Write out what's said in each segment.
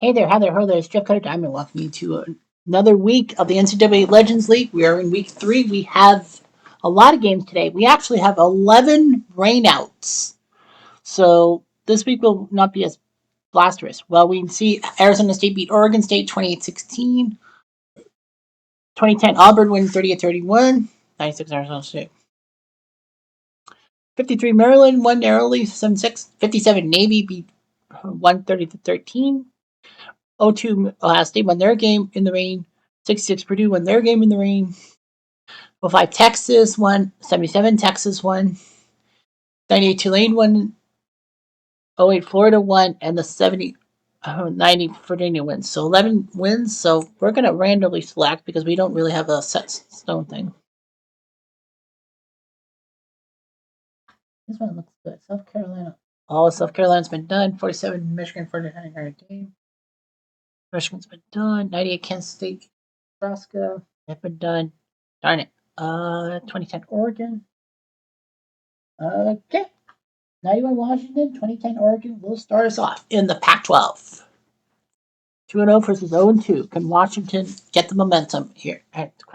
Hey there, hi there, ho there. It's Jeff Cutter Diamond. Welcome you to another week of the NCAA Legends League. We are in week 3. We have a lot of games today. We actually have 11 rainouts. So this week will not be as blasterous. Well, we can see Arizona State beat Oregon State 28-16. 2010 Auburn win 38-31. 96 Arizona State. 53 Maryland won narrowly 7-6. 57 Navy beat 130-13. 02 Ohio State won their game in the rain. 66 Purdue won their game in the rain. 05 Texas won. 77 Texas won. 98 Tulane won. 08 Florida won. And the 90 Virginia wins. So 11 wins. So we're going to randomly select because we don't really have a set stone thing. This one looks good. South Carolina. All of South Carolina's been done. 47 Michigan for the game. Michigan's been done. 98 Kansas State, Nebraska. They've been done. Darn it. 2010 Oregon. Okay. 91 Washington, 2010 Oregon will start us off in the Pac-12. 2-0 versus 0-2. Can Washington get the momentum here at the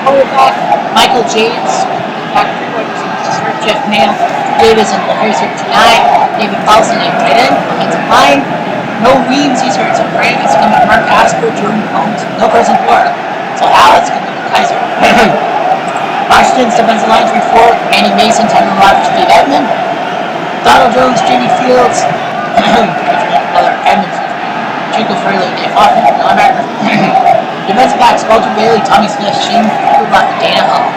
Quarterback Michael James, back Jeff Mail, Davis and Harris hurt tonight. David Paulson at tight end, offensive line. No Reeves, he's hurt. So Frank is coming. Mark Asper, Jordan Holmes, no person Florida. So Alex can be Kaiser. Washington's defensive line 3-4. Andy Mason, Tyler Rogers, Steve Edmond. Donald Jones, Jamie Fields, another Edmonds, Chico Fraley, Dave Hoffman, linebacker. Defensive backs, Walter Bailey, Tommy Smith, Shane Kubla, Dana Hall.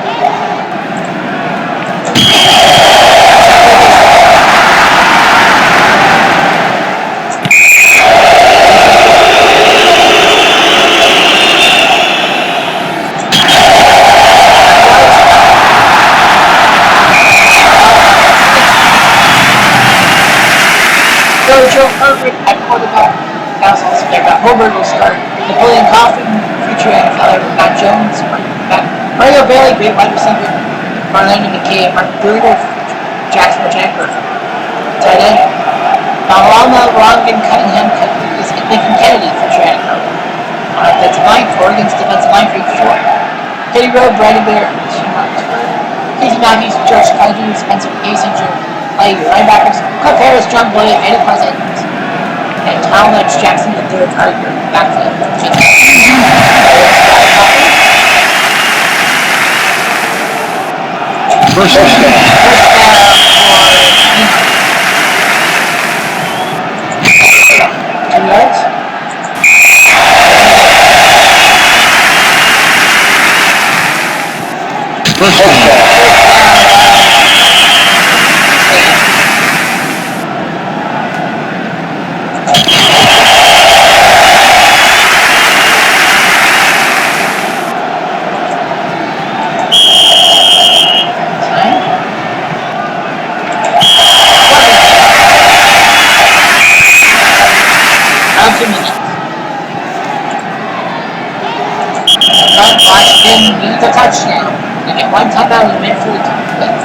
Joe Herbert at quarterback. That was also there, but Herbert will start. Napoleon Coffin, future NFL, Matt Jones, Mario Bailey, great wide receiver. Marlene McKay, Mark Bruder, Jackson Jagger. Tight end. Malama, Rongan, Cunningham, Lincoln Kennedy, future NFL. On offensive line, Oregon's defensive line, 3-4. Teddy Rowe, Brandon Bear, Casey Matthews, George Kaiju, Spencer Mason, play your linebackers, Cliff Harris, John Boyd, Eddie Pleasant, and Talmadge Jackson, the third are your backfield. First down for 2 yards. First down. Washington needs a touchdown. They get one timeout and win for the touchdown.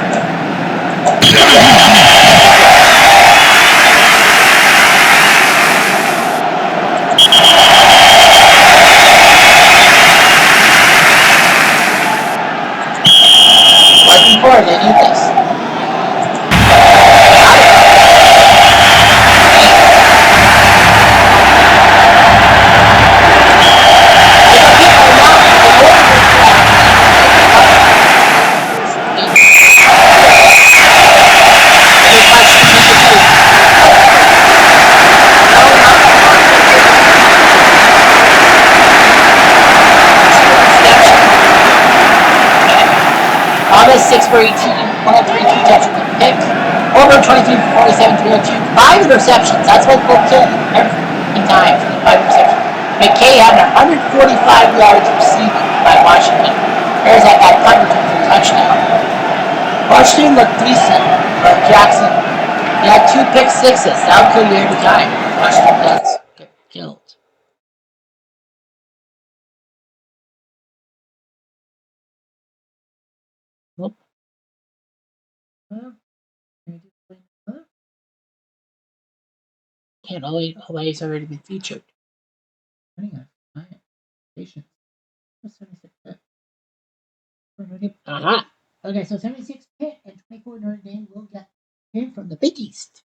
Looking forward, they need this. Thomas 6 for 18, 103, 2 touchdowns and pick. Over 23 for 47, 302, 5 interceptions. That's what will kill you every time for the 5 interceptions. McKay had 145 yards receiving by Washington. There's that punt return for touchdown. Washington looked decent, but Jackson, he had 2 pick sixes. That'll kill you every time. Washington does get killed. Nope. Can't Hawaii's already been featured. Aha! Okay, so 76 Pitt and 24 Notre Dame will get in from the Big East.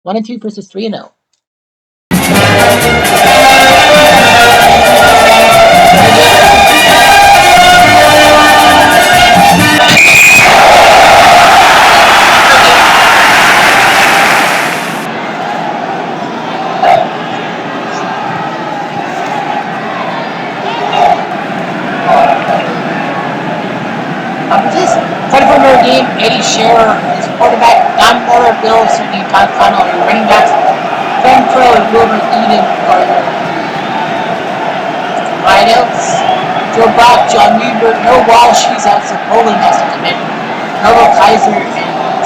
1-2 versus 3-0. Notre Dame, Eddie Scherer is quarterback, Don Miller, Bill Sidney, Todd Connell are running backs, Ben Crow and Wilbur Eden are your wideouts, Joe Brock, John Weaver, no Walsh, he's out, so Poland has to come in, Novo Kaiser and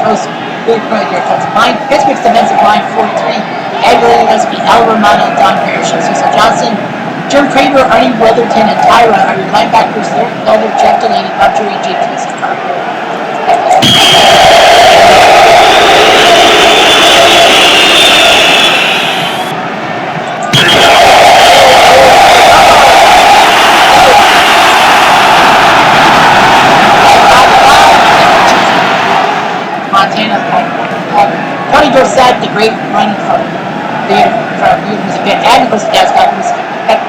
Joseph Good for your offensive line, Pittsburgh's defensive line 4-3, Ed Gillespie, Al Romano, Don Parrish, Cecil Johnson, Jim Kramer, Ernie Weatherton, and Tyra are your linebackers, Eric Felder, Jeff Delaney, Bob Drury, Jake Smith, Montana. Tony Dorsett, the great run from was a bit, and of course the Jazz got was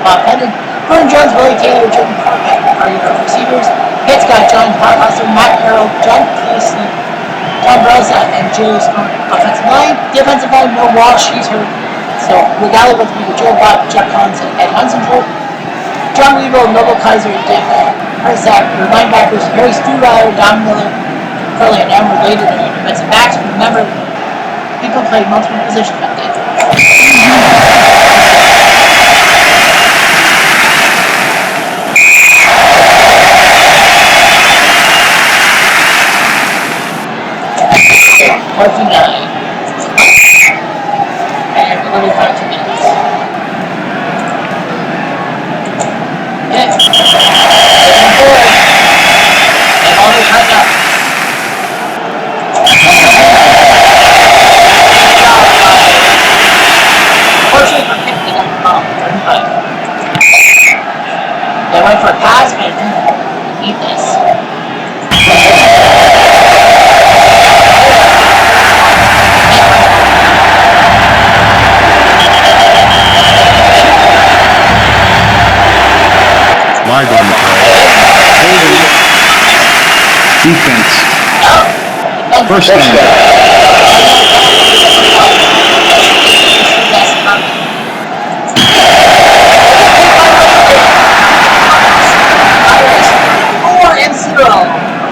Bob Hendon. Vern Jones, Willie Taylor, Jordan Carmack are your receivers. Pitt's got John Hustle, Matt Carroll, John Cleason, Tom Brosa, and Joe Stone. Offensive line, defensive line, no Walsh, he's hurt. So Regala with me with Joe Bob, Chuck Hans, and Ed Hunsinger. John Weevil, Noble Kaiser, and Dave Herzak, your linebackers, Harry Stuhlauer, Don Miller, Curly, and I'm related to your defensive backs. Remember, people play multiple positions back then. And we're only 5 minutes. And all the time up. Fortunately for Pitt, they got the ball. 35. They went for a pass, but I didn't need this. Flag on the play. Defense. First down.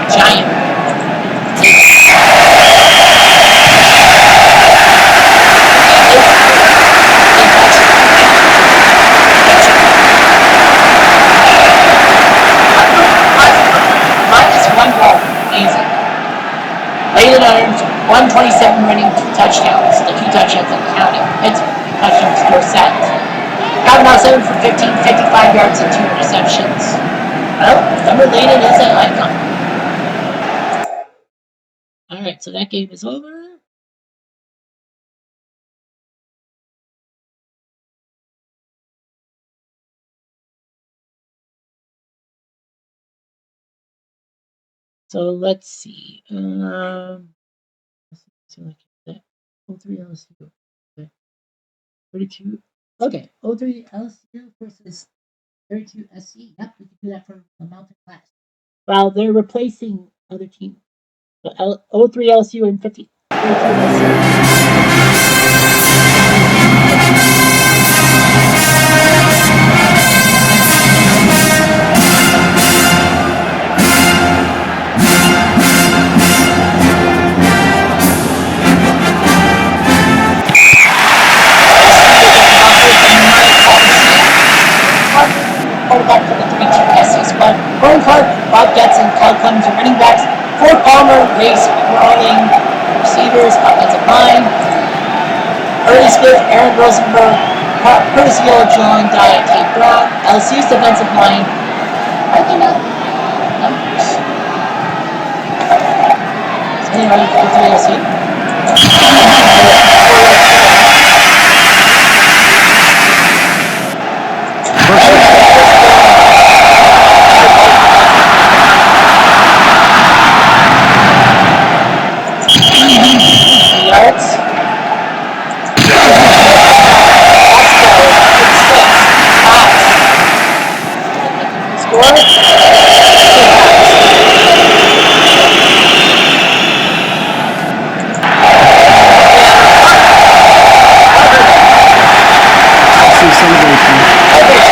Giant. Layden Irons, 127 running, 2 touchdowns. The 2 touchdowns that counted. Pittsburgh touchdowns were set. Kavanaugh 7 for 15, 55 yards and 2 interceptions. Well, remember Layden is an icon. Alright, so that game is over. So let's see. Let's see like that. 03 LSU. Okay. 32. Okay. 03 LSU versus 32 SC. Yep, we can do that for the Mountain Class. Well, they're replacing other teams. So 03 LSU and 32 quarterback for the 3-2 SC squad. Brian Clark, Bob Getson, Kyle Clemens are running backs. Ford Palmer, Race Rawling, receivers, offensive line. Early Smith, Aaron Rosenberg, Curtis Gill, John Dye, Tate Brown. LSU's defensive line. I think Anyway, go to ASC. Yards. Score. See celebration. Offense.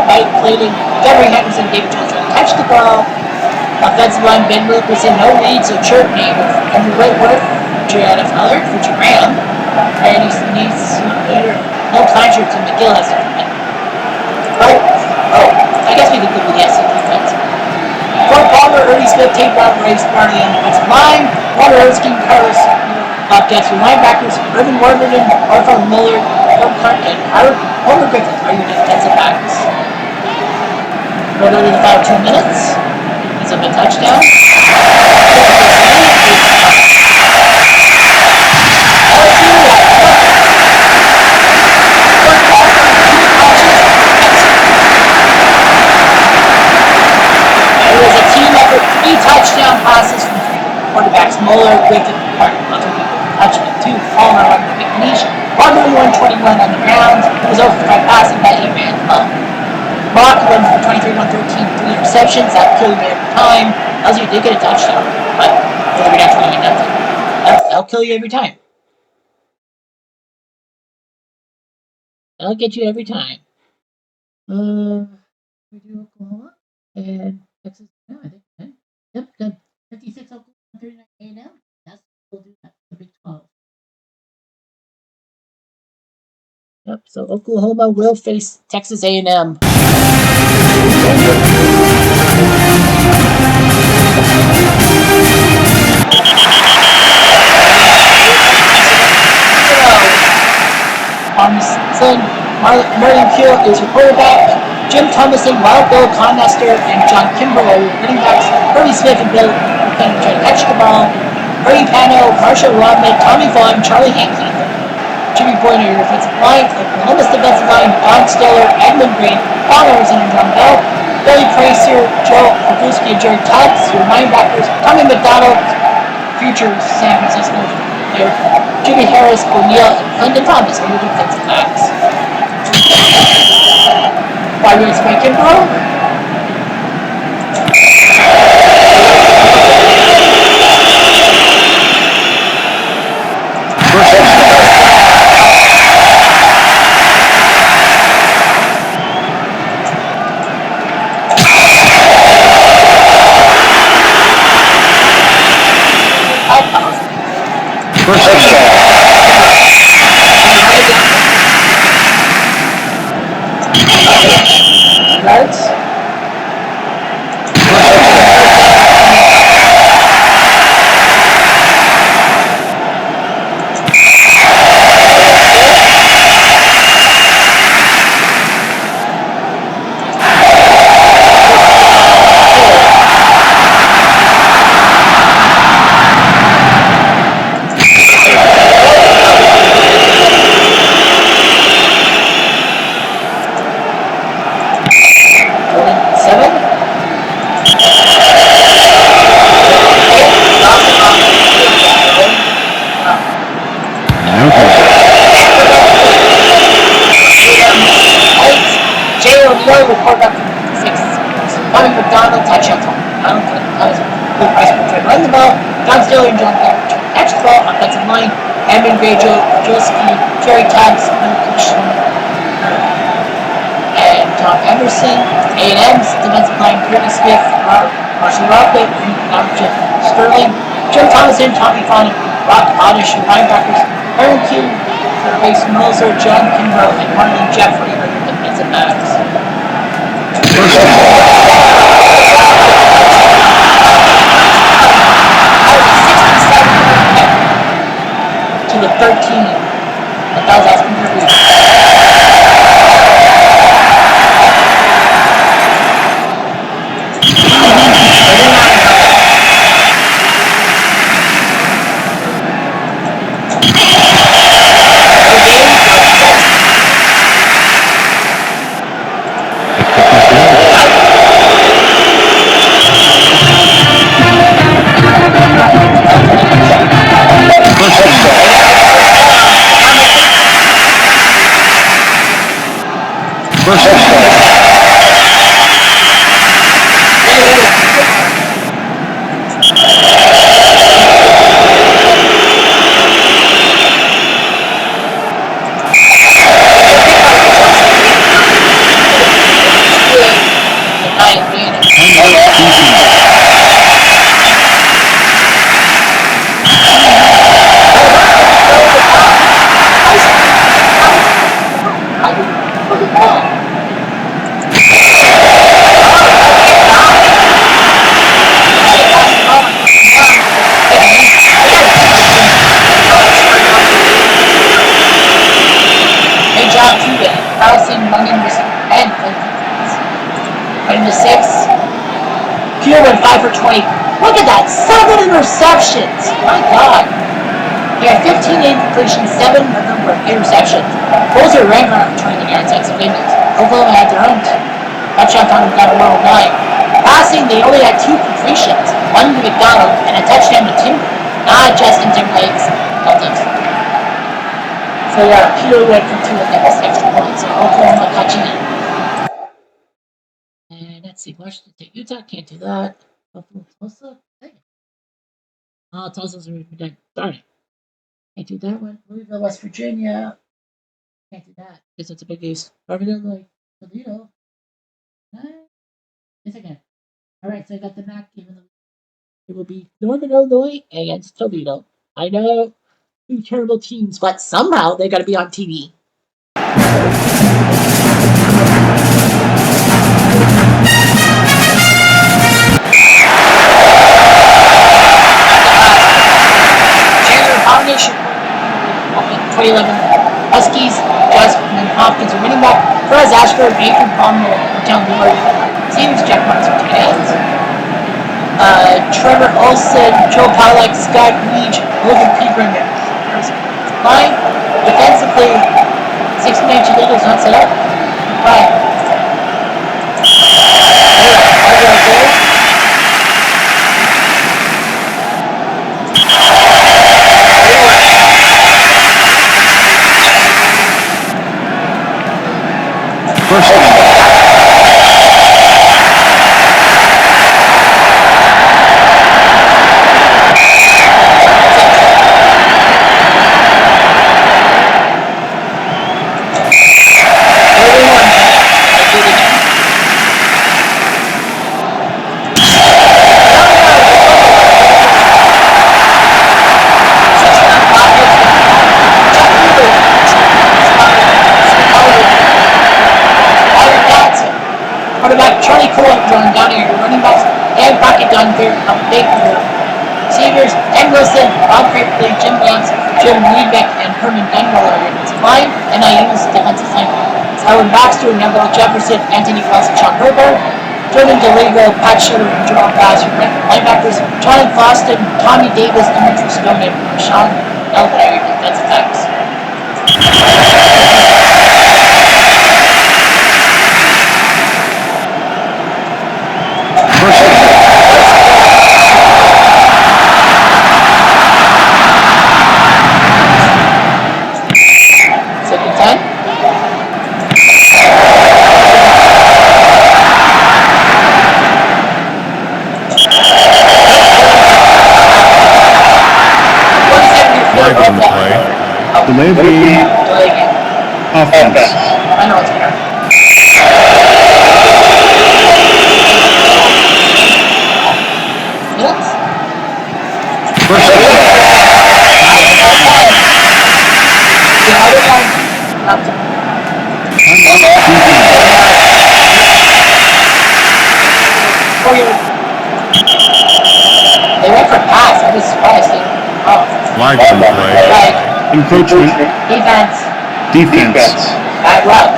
Mike Clayton, Jerry Henderson, David Johnson catch the ball. Offensive line, Ben Wilkerson, no lead, so chirp name of Andrew Whitworth, Jared Allard for Graham. And he's no Blanchard to McGill has to come in. I guess we could go with the SC defense. Fort Palmer, Ernie Smith, Tate Brown, Ray Sparty on the defensive line. Walter Erskine, Carlos Bobcats for linebackers. Irvin Warburton, Arthur Miller, Herb Clark, and Homer Griffith are your defensive backs. We're going to the final 2 minutes. He's up a touchdown. It was a team effort, 3 touchdown passes from 3 quarterbacks. Muller, Griffith, Clark, touchdown 2. Palmer, 1 McNeish. 121 on the ground. It was over 5 passing by E-Man. Bach went for 23, 113, 3 interceptions. That killed me every time. LSU did get a touchdown, but they're going to have 20 nothing. That'll kill you every time. That'll get you every time. We do Oklahoma and Texas. No, I think. Yep, good. 56 Oklahoma, 39 A&M. That's we'll do that. The Big 12. Yep. So Oklahoma will face Texas A&M. Merlin Keel is your quarterback. Jim Thomason, Wild Bill Conester, and John Kimbrough are your running backs. Kirby Smith and Bill Buchanan try to catch the ball. Ernie Pano, Marshall Rodman, Tommy Vaughn, Charlie Hankey, Jimmy Boyne are your offensive line. Oklahoma's defensive line, Don Stiller, Edmund Green, Paul Emerson, and John Bell. Billy Pracer, Joe Oguski, and Jerry Tubbs, your linebackers. Tommy McDonald, future San Francisco player. Jimmy Harris, O'Neal, and Clinton Thomas are your defensive backs. Wide receiver Kimbrough. Jerry Tubbs, and Tom Emerson. A&M's defensive line, Curtis Smith, Marshall Rocket, Jim Sterling, Jim Thomas, and Tommy Fon, Rock Oddish, and linebackers, Aaron Q, third base, Melzer, John Kimbrough, and Marlon Jeffrey are your defensive backs. To the 13. That was asking for you. Peter went 5 for 20. Look at that! 7 interceptions! My God! He had 15 incompletions, 7 of them were interceptions. Those are ranked on 20 yards. That's the news. Oklahoma had their own touchdown on got a 109. Passing, they only had 2 completions. 1 to McDonald and a touchdown to Timber. Not Justin Timberlake's Celtics. So yeah, Peter went for 2 and that was extra points. So Oklahoma catching it. And let's see, Washington State, Utah, can't do that. Buffalo, Tulsa, hey. Oh, Tulsa's already been done. Darn it. Can't do that one. Louisville, West Virginia. Can't do that because it's a big use. Northern Illinois, Toledo. Yes, I can. Alright, so I got the MAC game. It will be Northern Illinois against Toledo. I know, 2 terrible teams, but somehow they got to be on TV. Foundation 2011 Huskies, Jasmine Hopkins are winning back. Perez Ashford, Adrian Palmer, Town Miller, Stevens, Jack Marks are hands. Trevor Olsen, Joe Pollack, Scott Weege, Logan Pegram. Fine. Defensively, 69 Toledo's not set up. Fine. Receivers, Ed Wilson, Bob Crapley, Jim Vance, Jim Liebeck, and Herman Dunwell are defensive line, and I use defensive line. Howard Baxter, Neville Jefferson, Anthony Wells, and Sean Herbert, Jordan DeLego, Pat Schiller, and Jerome Bass are linebackers, John Foston, Tommy Davis, Dimitri Stone, and Sean Elder are defensive backs. Delay the offense. I know it's fair. First down. The other one, not to Timeout. Defense. They went for pass. I was surprised. Flag on the play. Like, Encroachment. defense. Bad luck.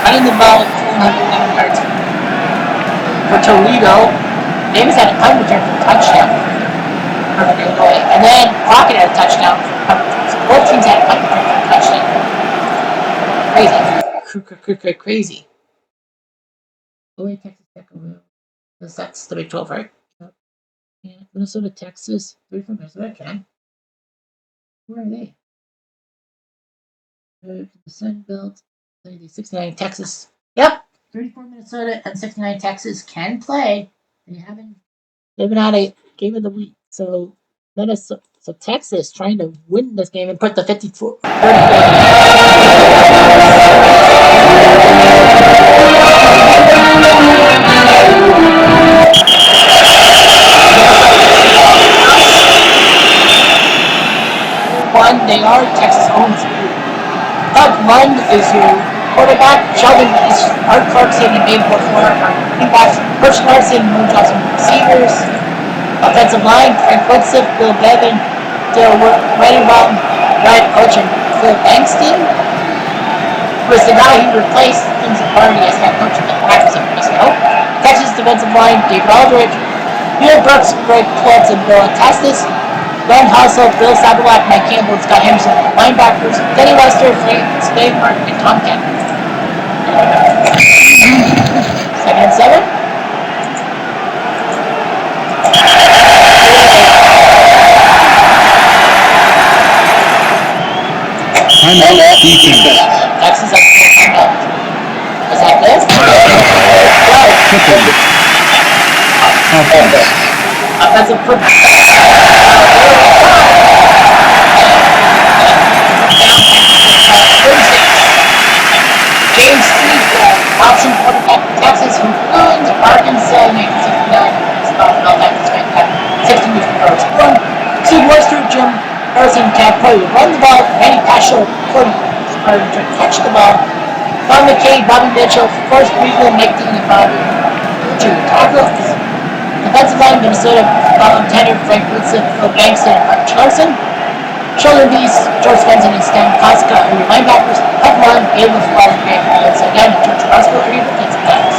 Running the ball 411 yards for Toledo. Davis had a punt return for a touchdown. And then Crockett had a touchdown. Both teams had a punt return for a touchdown. Crazy. Oh wait, Texas Tech. That's the Big 12, right? Yeah, Minnesota, Texas. 3 from Minnesota, Ken. Where are they? The Sun Belt. 69 Texas. Yep. 34 Minnesota and 69 Texas can play. They haven't had a game of the week. So Texas trying to win this game and put the 54. They are Texas owns. Doug Lund is your quarterback. Sheldon is Art Clarkson and Dave before our running backs. Coach Larson and Moon Johnson receivers. Offensive line, Frank Woodsiff, Bill Bevan, Dale Reddingbaum, Brad Coach, and Phil Bankston was the guy who replaced Lindsey Barney as head coach of the Packers in Frisco. Texas defensive line, Dave Aldridge, Neil Brooks, Greg Klutz, and Bill Testis. Glenn Hussle, Bill Sabalak, Mike Campbell, Scott Henderson, linebackers, Denny Lester, Frank Spademark, and Tom Kemp. 2nd and 7. Timeout. Defense. Texas has a timeout. Is that this? Offense. Offensive football. James Street, option quarterback for Texas, who ruined Arkansas in 1969. Fell back to 60 years before his born. Steve Worcester, Jim Harrison, Cat Poe run the ball. Randy Paschal, to catch the ball. Tom McKay, Bobby Mitchell, Forrest Weaver, Nick Dean, and Bobby to tackles. Defensive line, Minnesota, Colin Tanner, Frank Woodson, Phil Bankston, and Mark Larson. Shoulder Beast, George Benson, and Stan Koska are your linebackers. Up one, Gabe with Wall and Grant Williams, and again, George Roscoe are your defensive backs.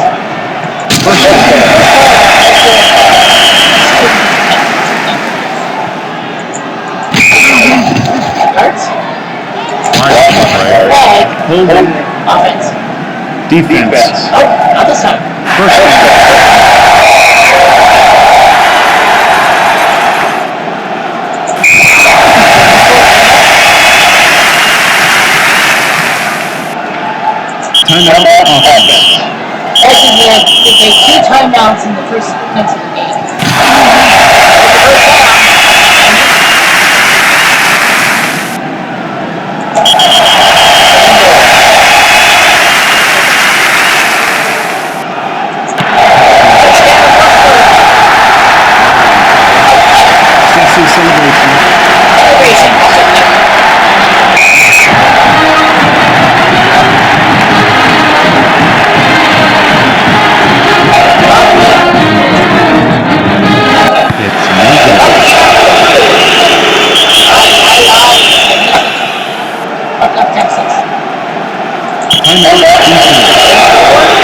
Yards. Flag. Holding. Offense. Defense. Oh, not this time. First down. Timeout. Offense. Texas will take 2 timeouts in the first minutes of the game. Timeout defense.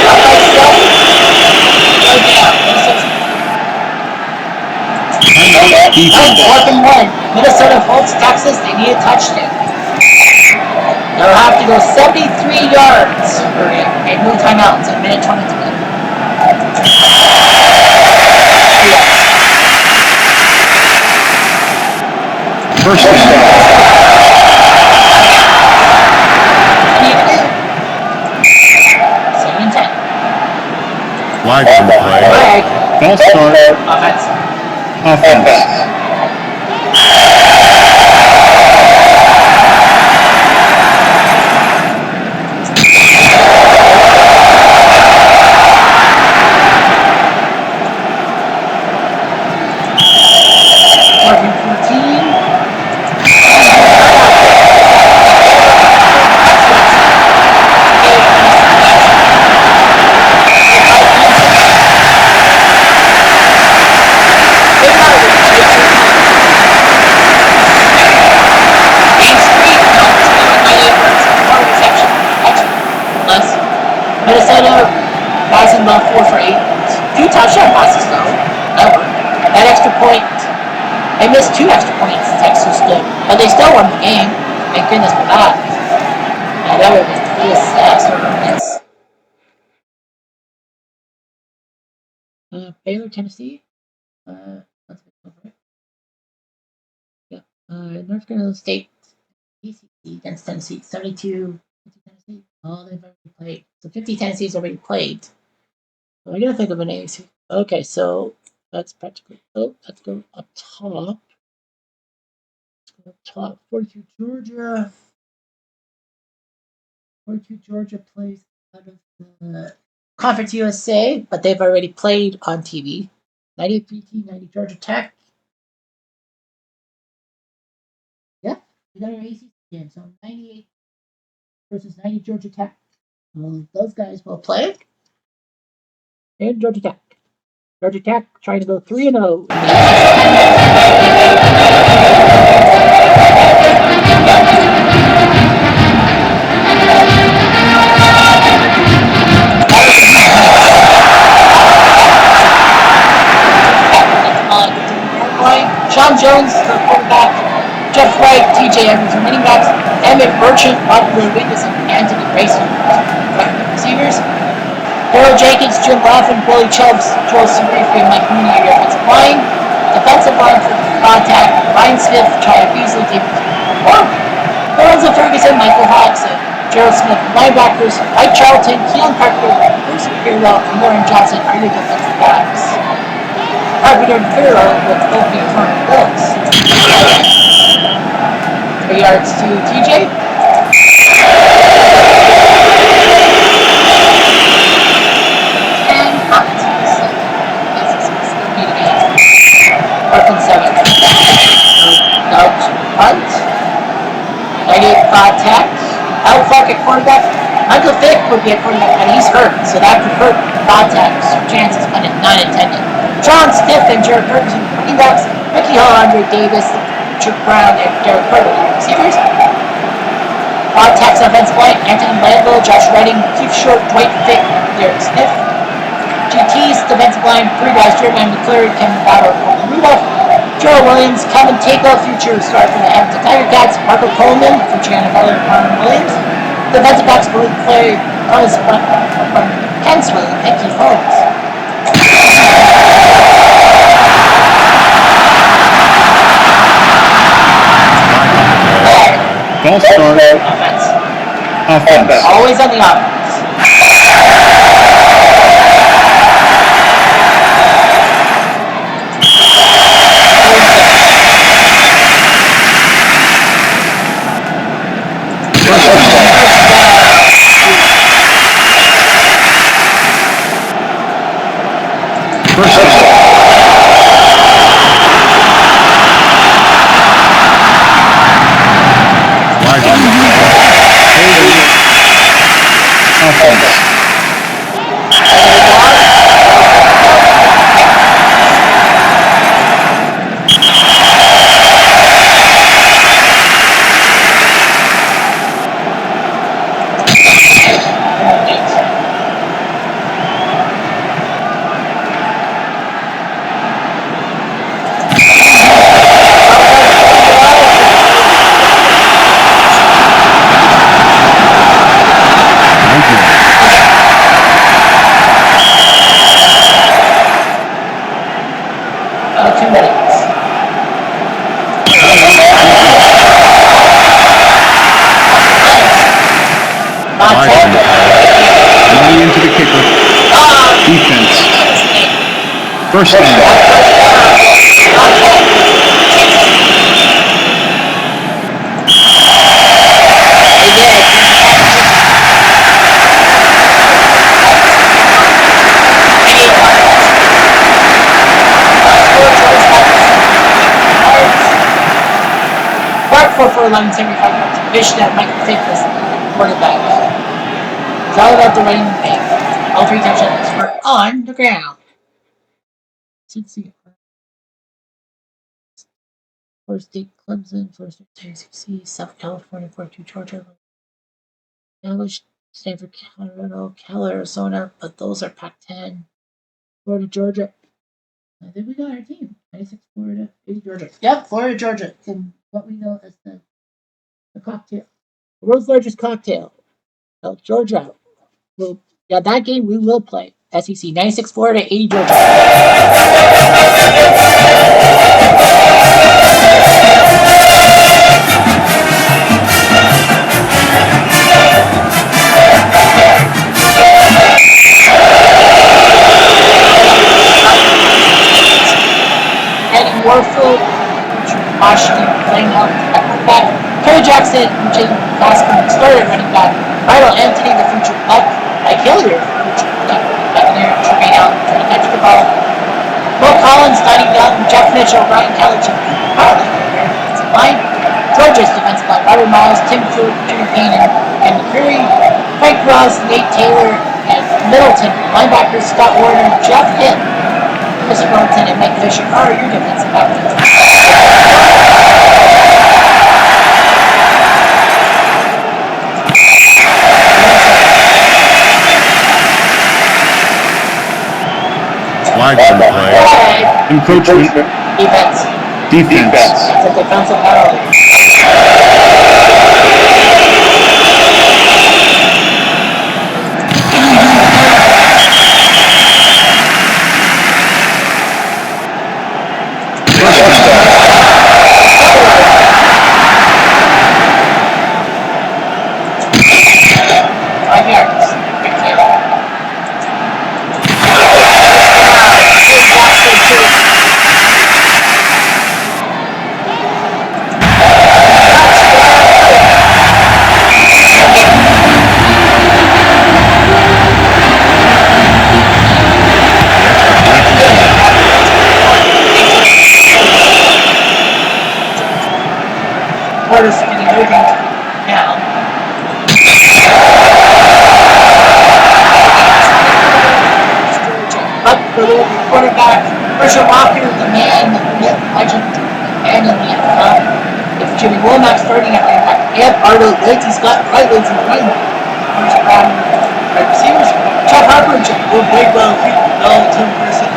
Outside stuff. Timeout defense. 4th and 1. Minnesota holds Texas. They need a touchdown. They'll have to go 73 yards and no timeouts at minute 23. First down. Second and 10. Flag on the play. False start. Offense. Minnesota passing about 4 for 8. 2 touchdown passes though. That extra point. They missed 2 extra points. Texas did, but they still won the game. Thank goodness for that. Yeah, that would have been a disaster. Baylor, Tennessee. Let's go for it. Yeah. North Carolina State. ACC against Tennessee. 72. Tennessee. Oh, they've already played. So 50 Tennessee's already played. So I gotta think of an ACC. Okay, so that's practically. Oh, let's go up top. 42 Georgia. 42 Georgia plays out of the Conference USA, but they've already played on TV. 98 PT, 90 Georgia Tech. Yeah, we got our ACC game. So 98 versus 90 Georgia Tech. Well, those guys will play. And Georgia Tech. Georgia Tech trying to go 3-0. Sean Jones, the quarterback. Jeff White, TJ Evans, running backs. Emmett Merchant, Butler Witness, and Anthony Grayson, receivers. Daryl Jenkins, Jim Laughlin, Billy Chubbs, Joel Smith, and Mike Mooney are your offensive line. Defensive line for contact, Ryan Smith, Chaya Beasley, David Lorenzo Ferguson, Michael Hodgson, Gerald Smith. Linebackers, Mike Charlton, Keelan Parker, Bruce Pirlo, and Lauren Johnson are your defensive backs. Carpenter and Pirlo with opening current Bills. 3 yards to TJ. Fourth and 7. Dodge punt. 98 attack. Al Clark at quarterback. Michael Vick would be a quarterback, but he's hurt, so that could hurt Bontek's chances, but it's not intended. John Stiff and Jared Ferguson, running backs. Ricky Hall, Andre Davis, Richard Brown, and Derek Carter, receivers. Bontek's offensive line, Anthony Landville, Josh Redding, Keith Short, Dwight Vick, Derek Smith. GT's defensive line, 3 guys, Jeremiah McCleary, Kevin Bauer, Colton Rudolph, Joe Williams, Calvin Takeo, future star for the Hamilton Tiger Cats, Marco Coleman, future NFL, Marlon Williams. Defensive backs, Blue Clay, Thomas Kenswell, and Keith Holmes. False start. Offense. Always on the offense. First down. Flag on the play. Wide on the play. Money into the kicker. Defense. First down. For 1175 yards. Wish that Michael Vick was quarterback. It's all about the running back. All 3 touchdowns were on the ground. Let's see. Florida State, Clemson, Florida State, ACC, South California, 42 Georgia, English, Stanford, Colorado, Cal, Arizona, but those are Pac-10. Florida, Georgia. I think we got our team. 96 Florida, 80 Georgia. Yep, Florida, Georgia. And what we know as the cocktail. The world's largest cocktail. Well, Georgia. That game we will play. SEC, 96 Florida, 80 Georgia. Eddie Warfield, Washington, playing out at quarterback. Kerry Jackson and Jim Baskin started running back. Vital Anthony, the future Mike Hilliard, future back there, Tremaine Allen trying to catch the ball. Will Collins, Donnie Young, Jeff Mitchell, Ryan Kelly, defensive line. Georgia's defensive line. Robert Miles, Tim Ford, Jimmy Payne, and McCreary. Frank Ross, Nate Taylor, and Middleton. Linebackers Scott Warner, Jeff Hitt, Chris Burlington, and Mike Fisher are your defensive backs. Flag on the play. Encroachment. Defense. It's a defensive penalty. Florida's getting moving down. But for the quarterback, Herschel Walker, the man, the legend, and in the NFL. If Jimmy Womack starting at running back, and Ardo Lindsey Scott, right Lindsey running first round right receivers. Chuck Harper, Will Bigwell, Tim Person,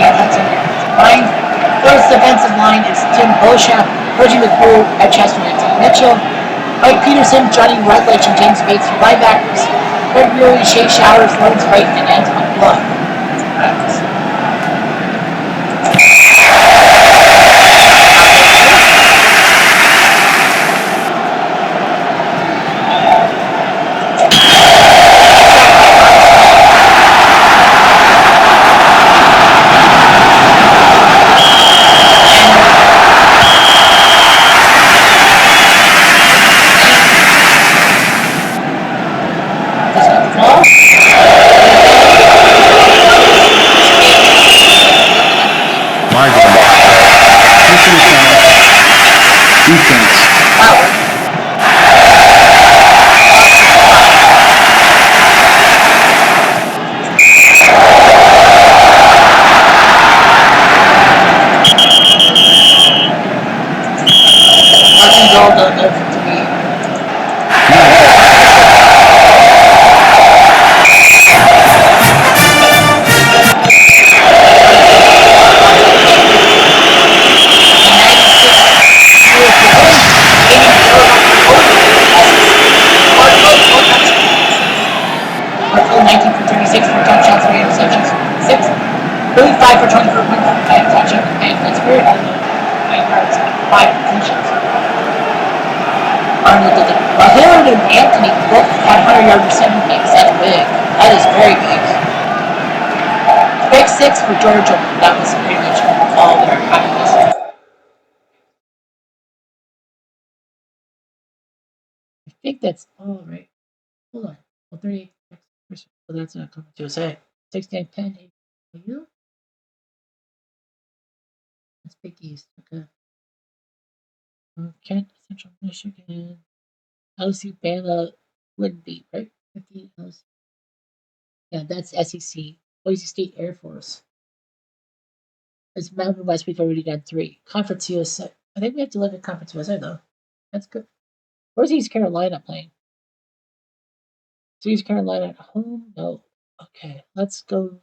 and Hudson line. First defensive line is Tim Beauchamp, Reggie McCool, Ed Chester, and Tim Mitchell. Mike Peterson, Johnny Rutledge, and James Bates, linebackers. Greg Murray, Shea Showers, Lawrence Wright, and Anton Blood. Arnold did it. Well, Hillard and Anthony both had 100-yard receiving games. That's big. That is very big. Pick 6 for Georgia. That was pretty much all their happiness. I think that's all right. Hold on. Well, 38. So that's not coming to USA. 16, 10, 8. You? That's Big East. Okay. Kent, Central Michigan. LSU, Bama would be, right? 50 LSU. Yeah, that's SEC. Boise State Air Force. It's Mountain West. We've already done 3. Conference USA. I think we have to look at Conference USA, though. That's good. Where's East Carolina playing? Is East Carolina at home? No. Okay, let's go.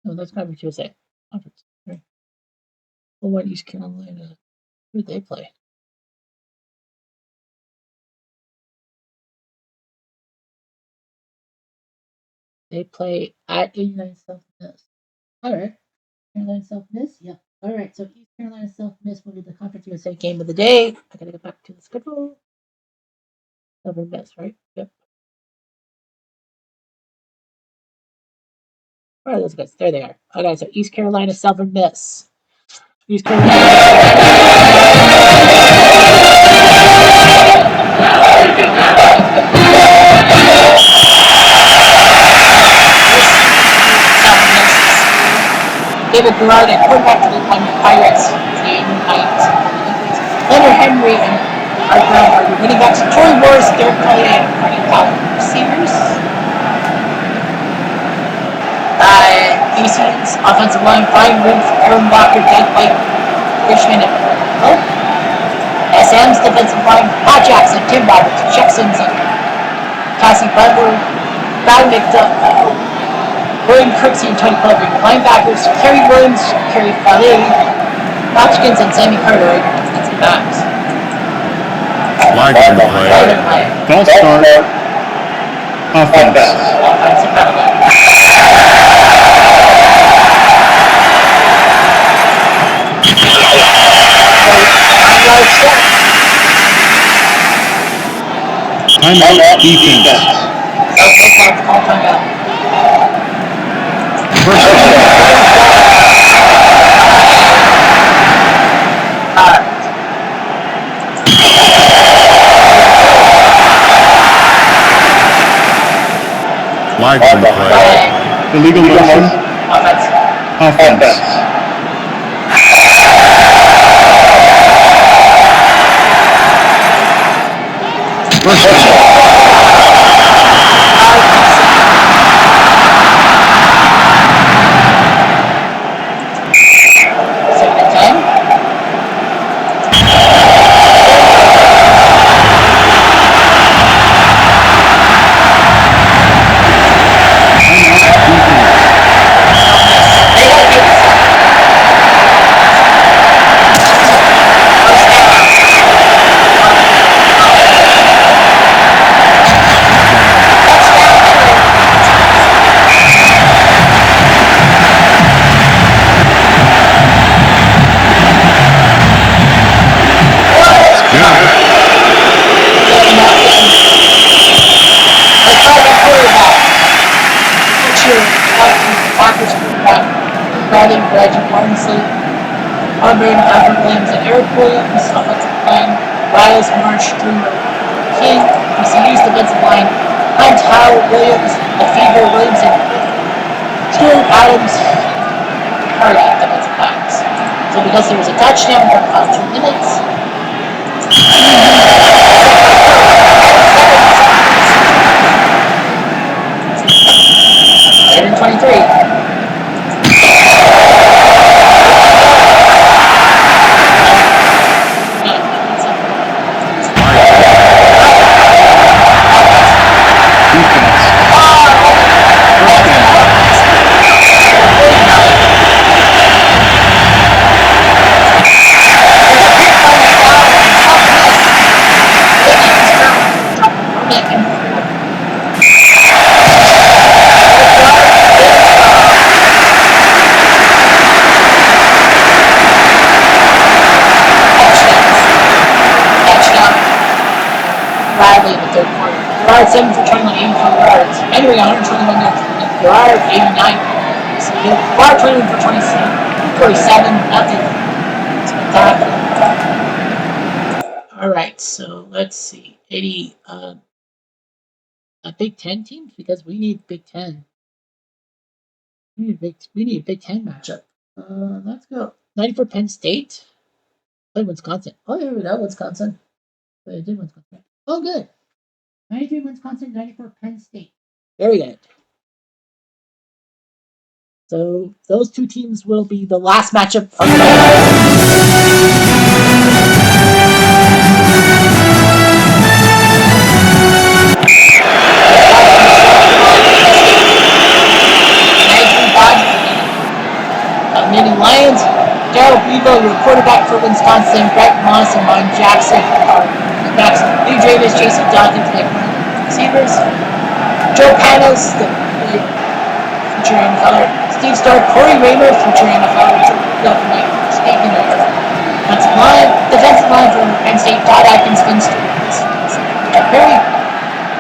No, that's Conference USA. Conference. Right. Well, what East Carolina? Who did they play? They play at 89 South Miss. All right. Carolina South Miss? Yep. All right. So East Carolina South Miss will be the Conference USA game of the day. I got to get back to the schedule. Southern Miss, right? Yep. All right, those guys. There they are. Okay, so East Carolina Southern Miss. East David Garrard at quarterback for the Pirates. Leonard Henry and Art Brown are your running backs. Troy Morris, Derek Collier, and Carney Powell. Receivers. BC's offensive line, Brian Ruth, Aaron Walker, Doug White, Richmond, and Hope. SM's defensive line, Pat Jackson, Tim Roberts, Chuck Simpson, Cassie Butler, Brad McDuff, William Kirksey, and Tony Pellegrini. Linebackers, Kerry Williams, Kerry Fallet, Hodgkins, and Sammy Carter are your defensive backs. Flag on play. False start. Offense. Offensive penalty. Timeout defense. Call timeout. First down. Flag on play. Illegal motion. Offense. First down. Reggie Barnsley, Auburn, Alfred Williams, and Eric Williams. Offensive line, Riles, Marsh, Dreamer, King. ECU's defensive line, Hunt, Howe, Williams, Lefevre, Williamson, Stuart, Adams, Hardy, defensive backs. So because there was a touchdown for about 2 minutes, 23. Bradley in the third quarter. Gerard 7 for 21, 84 yards. Henry 121 yards. And Gerard 89. Gerard 21 for 47, nothing. Spectacular. All right, so let's see. 80 Big Ten teams because we need Big Ten. We need a Big Ten matchup. Let's go. 94 Penn State. Play Wisconsin. Oh, yeah, that Wisconsin. But it did Wisconsin. Oh, good. 93 Wisconsin, 94 Penn State. Very good. So those two teams will be the last matchup of the Nittany Lions. Darrell Bevo, your quarterback for Wisconsin. Brett Moss and Mine Jackson are Jackson. Lee Davis, Jason Dawkins, like receivers. Joe Panos, the future NFLer. Steve Stark, Corey Raymer, future NFLer. Definitely speaking of defensive line for Penn State. Todd Atkins, Vince Perry,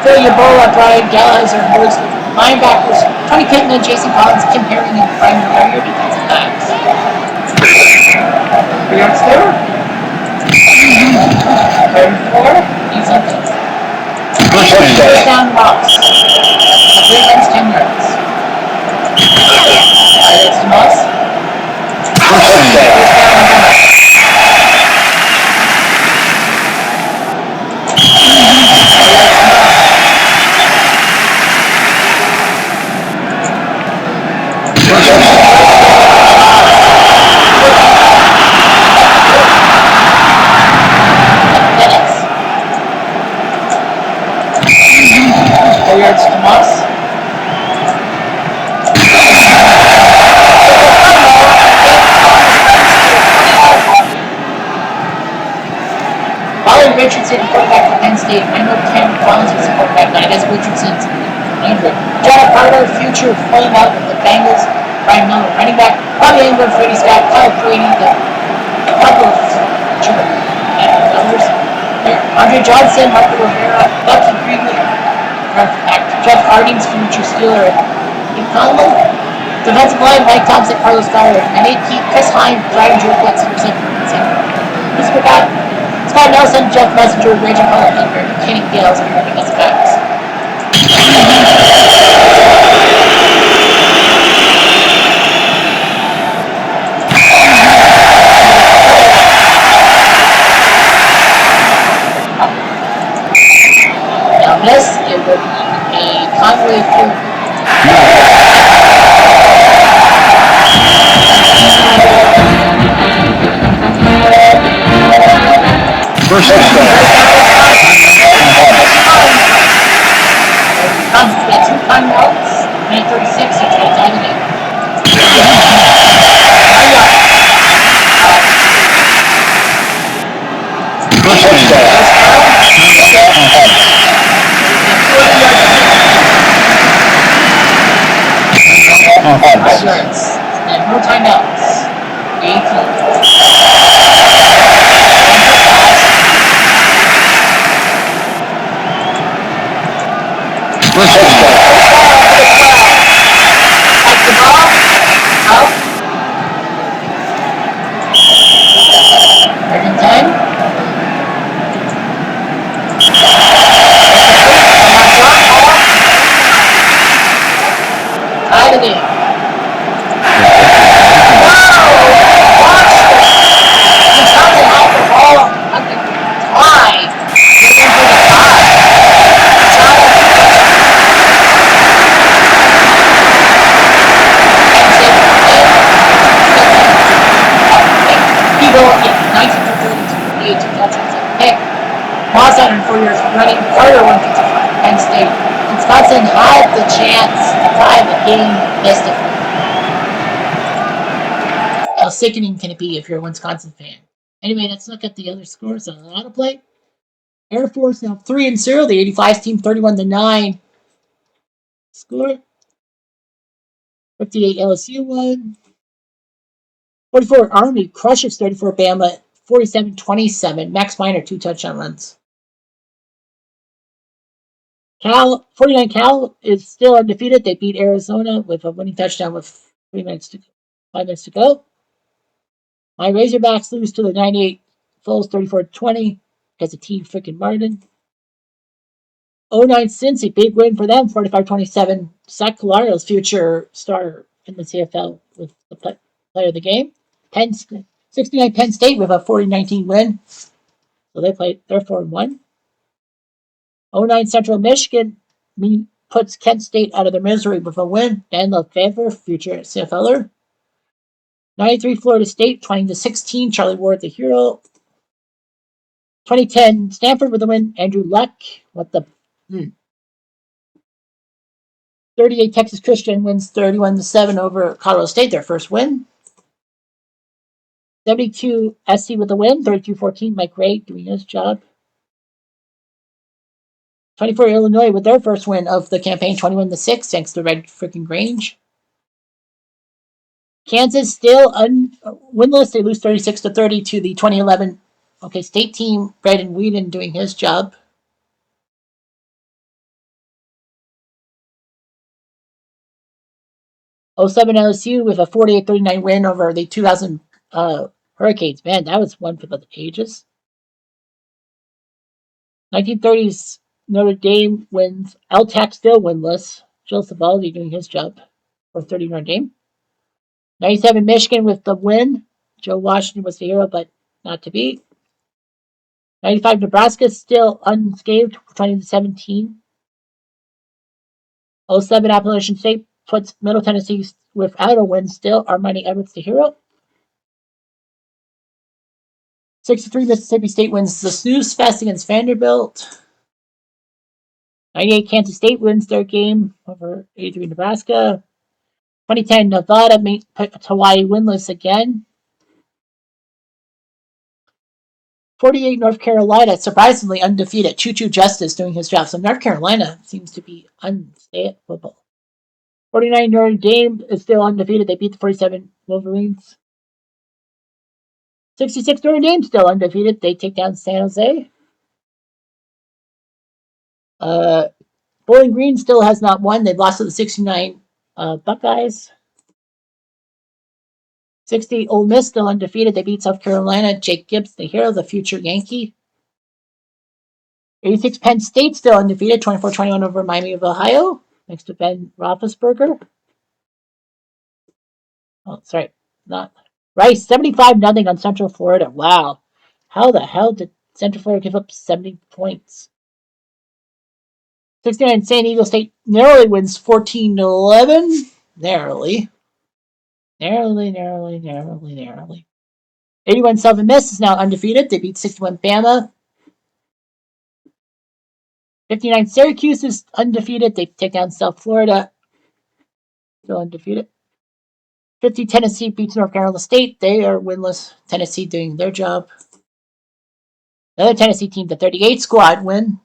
Phil Yabola, Brian Gallagher, and Bruce linebackers. Tony Pinton and Jason Collins, Kim Herring, and Brian Miller, your defensive backs. Yards there. 34. Defense. First down box. The Cleveland's 10 yards. That's to Moss. First down box. Yards to Moss. Bobby Richardson, quarterback for Penn State. I know Cam Collins was a quarterback, but I guess Richardson's injured. John Carter, future playing out with the Bengals. Brian Miller, running back. Bobby Ingram, Freddie Scott, Kyle Brady, the couple of future numbers. Andre Johnson, Marco Rivera, Bucky Greenley, Jeff Harding's future Steeler, Steve Conley. Defensive line, Mike Thompson, Carlos Fowler, and AP, Chris Hine, Brian Drew, Bledson, Scott Nelson, Jeff Messenger, Reggie Hall, and Kenny Gales are your defensive backs. Now this, it will be a Conway Field. First got 2 timeouts, minute 36, so try to tie the game. Yards. And more timeouts. 18. Moss 104 years running. Carter 155. Penn State. Wisconsin had the chance to tie the game, missed it. How sickening can it be if you're a Wisconsin fan? Anyway, let's look at the other scores on the autoplay. Air Force now 3-0. The 85s team 31-9. Score. 58 LSU won. 44 Army crushes 34 Bama. 47-27. Max Minor 2 touchdown runs. 49 Cal is still undefeated. They beat Arizona with a winning touchdown with 5 minutes to go. My Razorbacks lose to the 98 Bulls 34-20 because of T freaking Martin. 09 Cincy, big win for them, 45-27. Zach Collaro's future star in the CFL with the player of the game. 69 Penn State with a 40-19 win. So they're 4-1. 09 Central Michigan puts Kent State out of their misery with a win. Dan Lefevre, future CFLer. 93 Florida State, 20-16. Charlie Ward, the hero. 2010 Stanford with a win. Andrew Luck. What the? 38 Texas Christian wins 31-7 over Colorado State, their first win. 72 SC with a win. 32-14. Mike Ray doing his job. 24 Illinois with their first win of the campaign, 21-6, thanks to Red freaking Grange. Kansas still winless. They lose 36-30 to the 2011 state team. Braden Whedon doing his job. '07 LSU with a 48-39 win over the 2000 Hurricanes. Man, that was one for the ages. 1930s Notre Dame wins. LTAC still winless. Joe Savaldi doing his job for 30 Notre Dame. 97 Michigan with the win. Joe Washington was the hero, but not to be. 95 Nebraska still unscathed, 20-17. '07 Appalachian State puts Middle Tennessee without a win still. Armani Edwards the hero. 63 Mississippi State wins the snooze fest against Vanderbilt. 98 Kansas State wins their game over 83 Nebraska. 2010 Nevada put Hawaii winless again. 48 North Carolina, surprisingly undefeated. Choo Choo Justice doing his job. So North Carolina seems to be unstable. 49 Notre Dame is still undefeated. They beat the 47 Wolverines. 66 Notre Dame still undefeated. They take down San Jose. Bowling Green still has not won. They've lost to the 69 Buckeyes. 60 Ole Miss still undefeated. They beat South Carolina. Jake Gibbs, the hero, the future Yankee. 86 Penn State still undefeated. 24-21 over Miami of Ohio. Thanks to Ben Roethlisberger. Oh, sorry, not Rice. 75-0 on Central Florida. Wow, how the hell did Central Florida give up 70 points? 69 San Diego State narrowly wins 14-11. Narrowly. 81 Southern Miss is now undefeated. They beat 61 Bama. 59 Syracuse is undefeated. They take down South Florida. Still undefeated. 50 Tennessee beats North Carolina State. They are winless. Tennessee doing their job. Another Tennessee team, the 38 squad, win.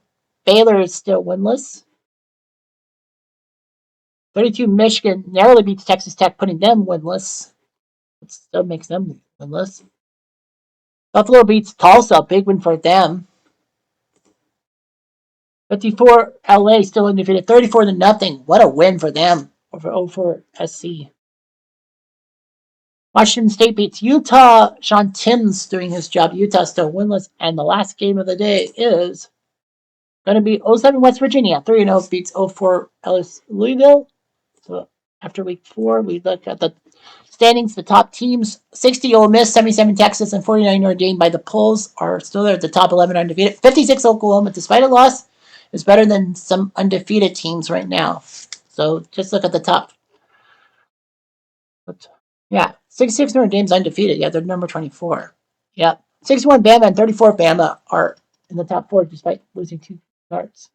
Baylor is still winless. 32 Michigan narrowly beats Texas Tech, putting them winless. It still makes them winless. Buffalo beats Tulsa, big win for them. 54 LA still undefeated, 34-0. What a win for them over 04 SC. Washington State beats Utah. Sean Timms doing his job. Utah still winless. And the last game of the day is going to be 07 West Virginia. 3-0 beats 04 Ellis Louisville. So after week 4, we look at the standings. The top teams: 60 Ole Miss, 77 Texas, and 49 Notre Dame by the polls are still there at the top 11 undefeated. 56 Oklahoma, despite a loss, is better than some undefeated teams right now. So just look at the top. Yeah, 66 Notre Dame's undefeated. Yeah, they're number 24. Yep. 61 Bama and 34 Bama are in the top 4 despite losing 2 starts.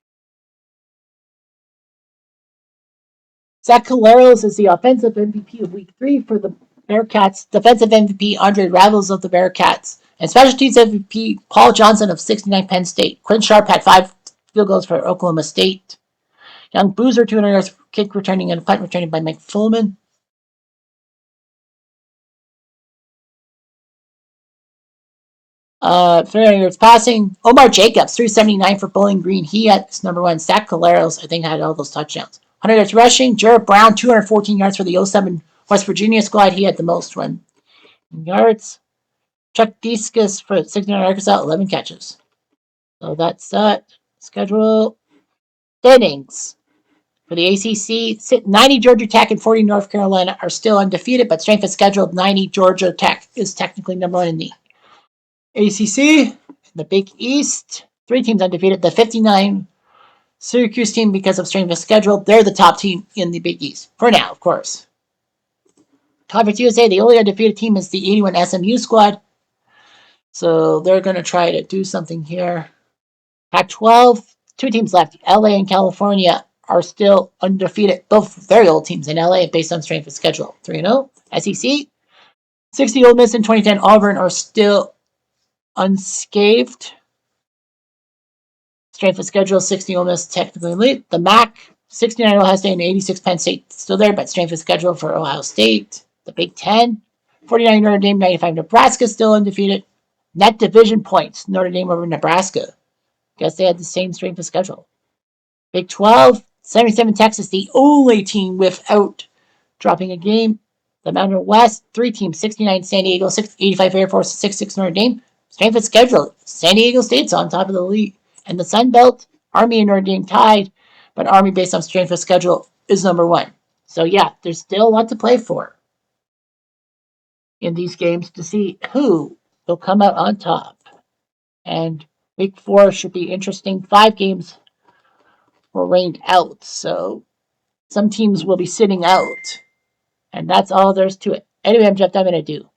Zach Collaros is the offensive MVP of Week 3 for the Bearcats. Defensive MVP Andre Ravels of the Bearcats. And special teams MVP Paul Johnson of 69 Penn State. Quinn Sharp had 5 field goals for Oklahoma State. Young Boozer, 200 yards kick returning and a punt returning by Mike Fullman. 300 yards passing. Omar Jacobs, 379 for Bowling Green. He had his number one. Zach Caleros, I think, had all those touchdowns. 100 yards rushing. Jared Brown, 214 yards for the 07 West Virginia squad. He had the most one. Yards. Chuck Discus for 69 Arkansas, 11 catches. So that's that. Schedule. Standings. For the ACC, 90 Georgia Tech and 40 North Carolina are still undefeated, but strength of schedule 90 Georgia Tech is technically number one in the ACC. The Big East, 3 teams undefeated. The 59 Syracuse team, because of strength of schedule, they're the top team in the Big East. For now, of course. Conference USA, the only undefeated team is the 81 SMU squad. So they're going to try to do something here. Pac-12, 2 teams left. LA and California are still undefeated. Both very old teams in LA based on strength of schedule. 3-0. SEC, 60 Ole Miss and 2010 Auburn are still unscathed. Strength of schedule, 60 Ole Miss technically elite. The MAC, 69 Ohio State and 86 Penn State still there, but strength of schedule for Ohio State. The Big Ten, 49 Notre Dame, 95 Nebraska still undefeated. Net division points, Notre Dame over Nebraska. Guess they had the same strength of schedule. Big 12, 77 Texas, the only team without dropping a game. The Mountain West, 3 teams, 69 San Diego, 85 Air Force, 66 Notre Dame. Strength of schedule, San Diego State's on top of the league. And the Sun Belt, Army and Notre Dame tied, but Army, based on strength of schedule, is number 1. So yeah, there's still a lot to play for in these games to see who will come out on top. And week 4 should be interesting. 5 games were rained out, so some teams will be sitting out. And that's all there's to it. Anyway, I'm Jeff. I'm going to do.